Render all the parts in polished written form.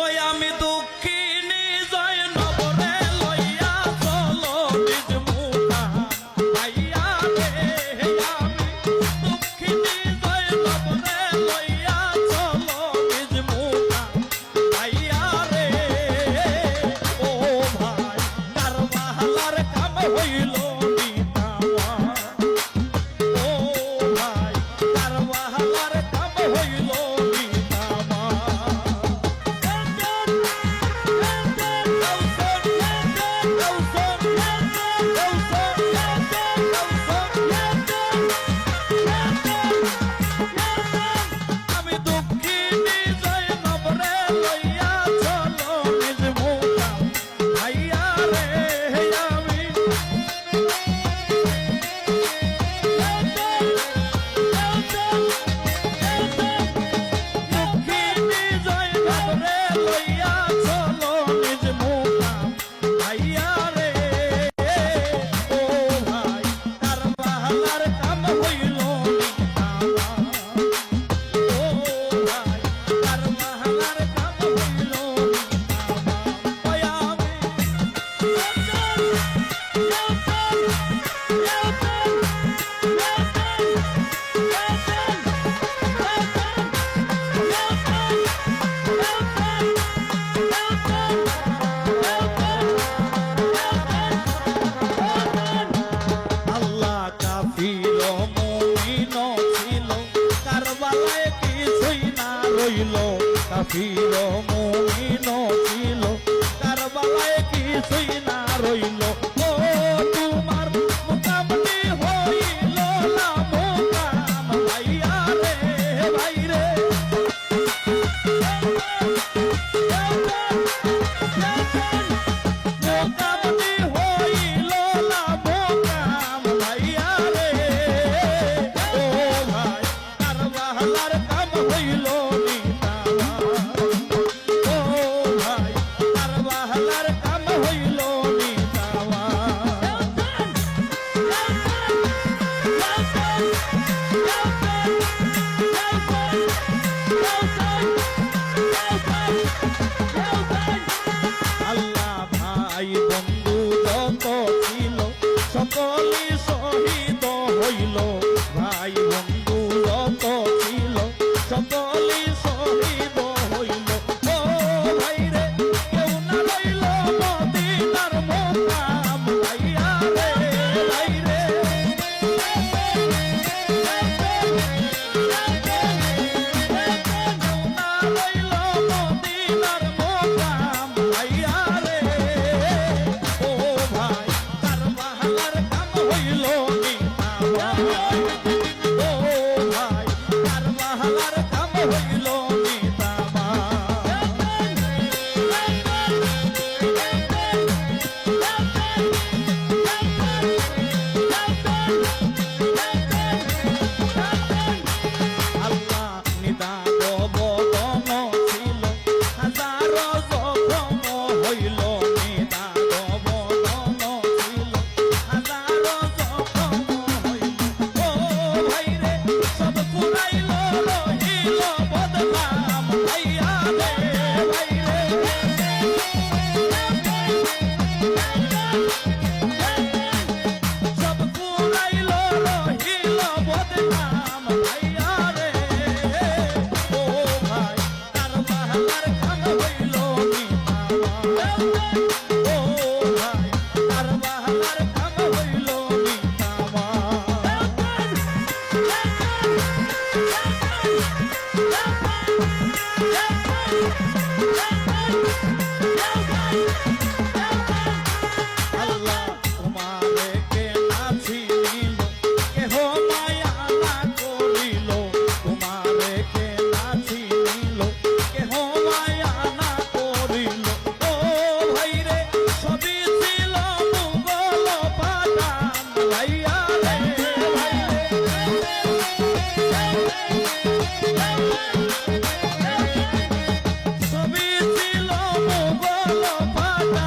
ওই আমি দুঃখিনী জয় নবরে লইয়া চলো নিজ মুখা ভাইয়া রে আমি দুঃখিনী জয় নবরে লইয়া চলো নিজ মুখা ভাইয়া রে ও ভাই কারবালার কাম হইল নিতামা ও ভাই কারবালার কাম হইল নিতামা আমি দুঃখিনী জয় নবরে লইয়া চলো নিজ মুখা ভাইয়া রে আমি দুঃখিনী জয় নবরে লইয়া চলো নিজ মুখা ভাইয়া রে ও ভাই কারবালার কাম হইল নিতামা ও ভাই কারবালার কাম হইল নিতামা ওই আমি আল্লাহ কাফির মুমিন ছিল কারবালায় কিছুই না রইল কাফির মুমিন ছিল কারবালায় কিছুই না রইল ও তোমার মোকামনি হইল না মোকাম ভাইয়া রে ভাই রে মোকামনি হইল না মোকাম ভাইয়া রে ও ভাই কারবালার কাম হইল নিতামা ও ভাই কারবালার কাম হইল নিতামা আল্লাহ ভাই বন্ধু যত ছিল সকলে শহীদ হইল ভাই বন্ধু যত ছিল সকলে শহীদ হইল ও ভাই রে কেউ না রইল মদিনার মোকাম ভাইয়া রে ভাই রে কেউ না রইল মদিনার মোকাম ভাইয়া রে ও ভাই কারবালার কাম হইল নিতামা ও ভাই কারবালার কাম হইল নিতামা আল্লাহ নিদান বদন ছিল হাজার জখম হইল নিদান বদন ছিল হাজার জখম হইল ও ভাই রে সব পুরাইল রহিল বদনাম ভাইয়া রে ভাই রে সব পুরাইল রহিল বদনাম ভাইয়া রে ও ভাই কারবালার কাম হইল নিতামা ও ভাই কারবালার কাম হইল নিতামা আল্লাহ তোমারে কে না চিনিল কেহ মায়া না করিল তোমারে কে না চিনিল কেহ মায়া না করিল ও ভাই রে সবই ছিল মুঘল পাঠান ভাইয়া রে ভাই রে সবই ছিল মুঘল পাঠান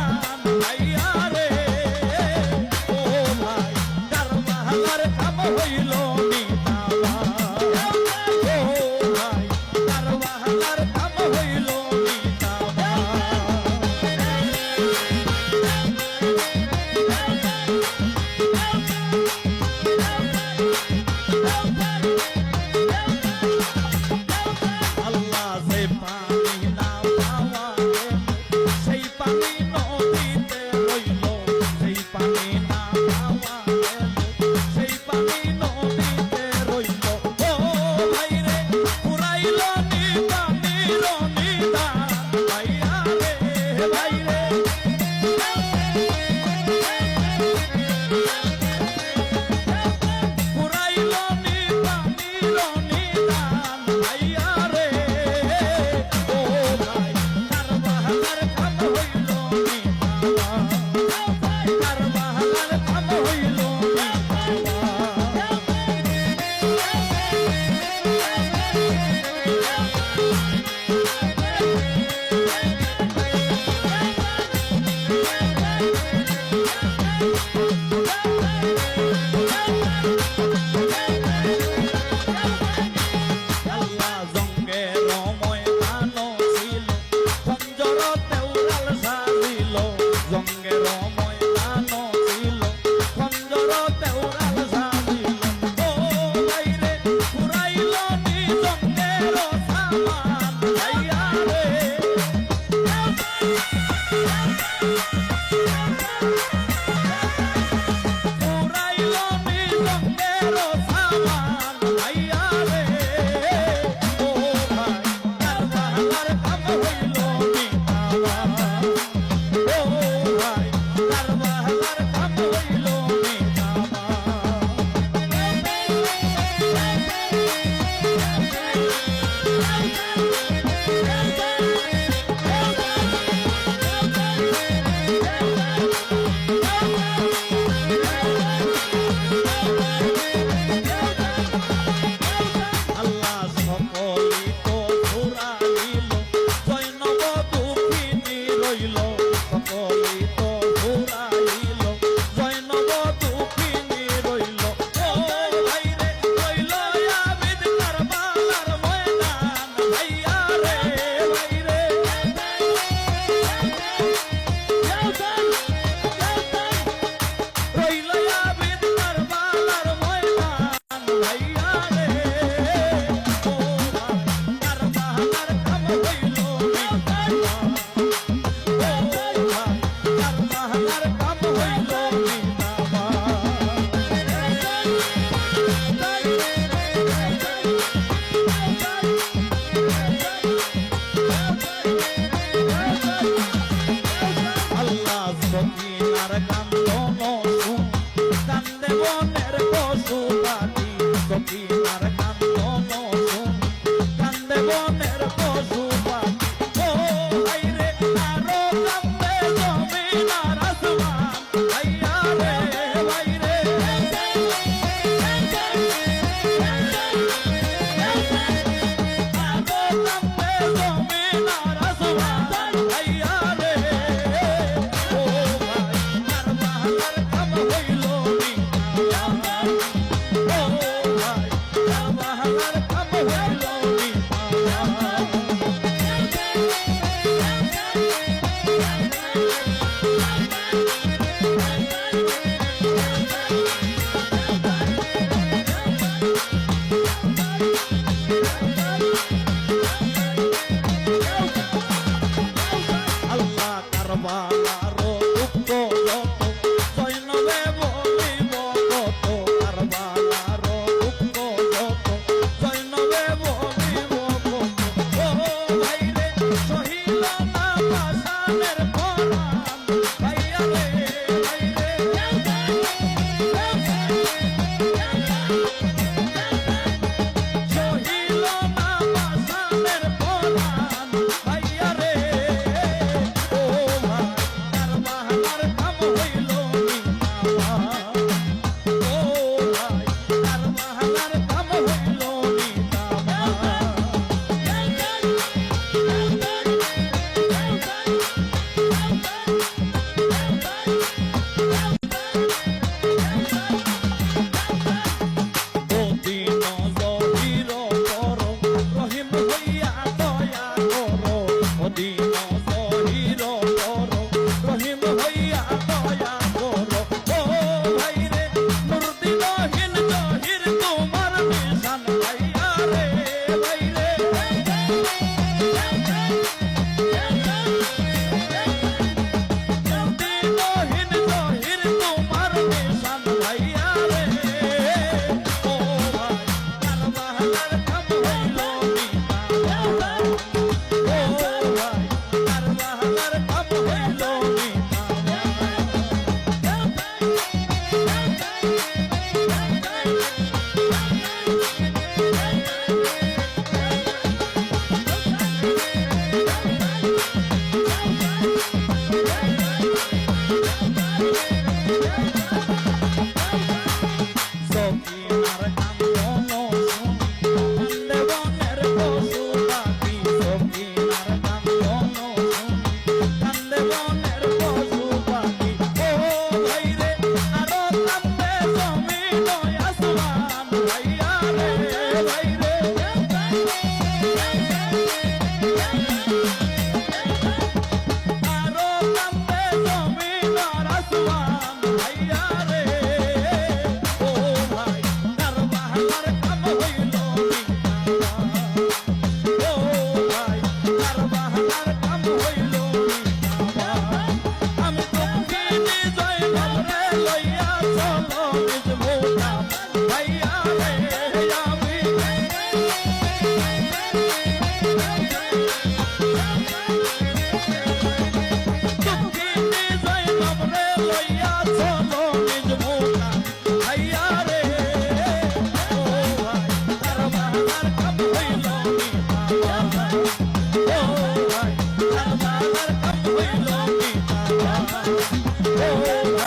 ও